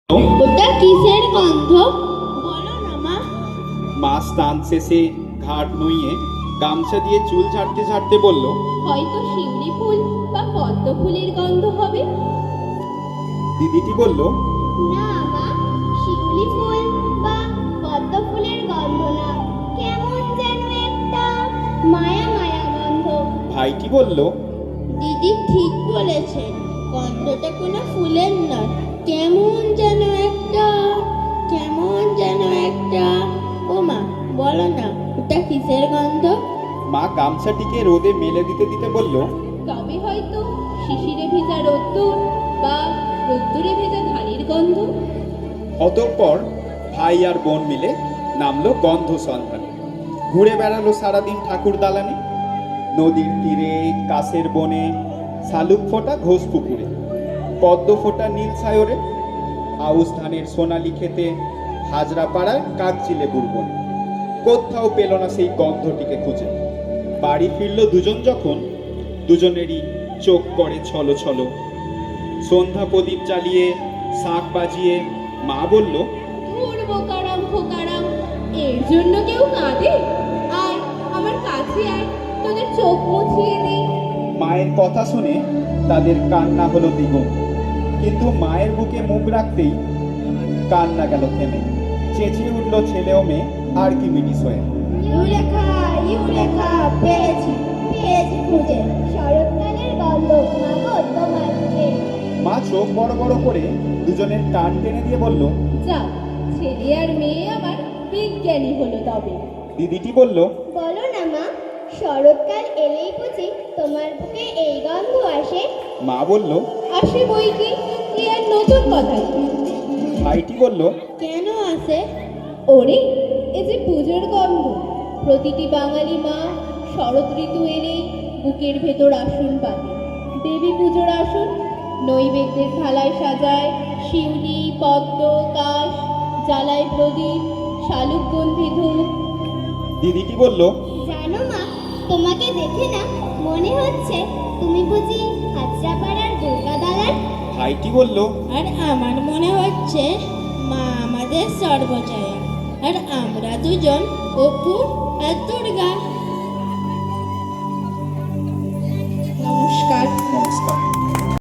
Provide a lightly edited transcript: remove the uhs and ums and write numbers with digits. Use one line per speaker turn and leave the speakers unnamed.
ওটা কিসের গন্ধ? বলো না মা।
মা স্নান শেষে ঘাট নুইয়ে গামছা দিয়ে চুল ঝাড়তে ঝাড়তে বলল,
হয়তো শিউলি ফুল বা পদ্ম ফুলের গন্ধ হবে।
দিদিটি বলল,
না মা, শিউলি ফুল বা পদ্ম ফুলের গন্ধ না, কেমন যেন একটা মায়া মায়া গন্ধ।
ভাইটি বলল,
দিদি ঠিক বলেছেন, গন্ধটা কোনো ফুলের নয়, কেমন যেন একটা। ও মা, বলো না ওটা কিসের গন্ধ?
মা গামছাটিকে রোদে মেলে দিতে দিতে বলল,
তবে হয়তো শিশিরে ভেজা রোদ্দুর বা রোদ্দুরে ভেজা ধানের গন্ধ।
অতঃপর ভাই আর বোন মিলে নামলো গন্ধ সন্ধানে। ঘুরে বেড়ালো সারাদিন ঠাকুর দালানে, নদীর তীরে, কাছের বনে, শালুক ফোটা ঘোষ পুকুরে, পদ্ম ফোটা নীল সায়রে, আউশ ধানের সোনালি খেতে, হাজরা পাড়ায় কাকচিলে বুড়বন। কোথাও পেল না সেই গন্ধটিকে খুঁজে। বাড়ি ফিরল দুজন যখন, দুজনেরই চোখ করে ছলো ছলো। সন্ধ্যা প্রদীপ জ্বালিয়ে, শাঁখ বাজিয়ে মা বলল,
ধুর বোকারাম ফোকারাম, এর জন্য কেউ কাঁদে? আয় আমার কাছে আয়, তোদের চোখ মুছিয়ে দিই।
মায়ের কথা শুনে তাদের কান্না হলো দ্বিগুণ, কিন্তু মায়ের বুকে মুখ রাখতেই কান্না গেল থেমে। চেঁচিয়ে উঠল ছেলে ও মেয়ে আর কি মিটিস হয়ে।
ইউরেকা, পেয়েছি খুঁজে, শরৎকালের গন্ধ, মাগো তোমার মুখে।
মা চোখ বড় বড় করে দুজনের কান টেনে দিয়ে বলল,
যাক, ছেলে আর মেয়ে আমার বিজ্ঞানী হলো তবে।
দিদিটি বলল,
বলো না মা, শরৎকাল এলেই বুঝি তোমার বুকে এই গন্ধ আসে?
মা বলল,
আসে বই কি, কি আর নতুন কথা কি?
ভাইটি বলল,
কেন আসে? ওরে, এ যে পুজোর গন্ধ। প্রতিটি বাঙালি মা শরৎ ঋতু এলেই বুকের ভেতর আসন পাতে। দেবী পুজোর আসন, নৈবেদ্যের থালায় সাজায় শিউলি, পদ্ম, কাশ, জ্বালায় প্রদীপ, শালুকগন্ধি ধূপ।
দিদিটি বলল,
জানো মা, তোমাকে দেখে না মনে হচ্ছে তুমি বুঝি হাজরাপাড়ার দুর্গা দালান?
ভাইটি বলল,
আর আমার মনে হচ্ছে মা আমাদের সর্বজয়া, আর আমরা দুজন অপু আর দুর্গা। নমস্কার।
নমস্কার।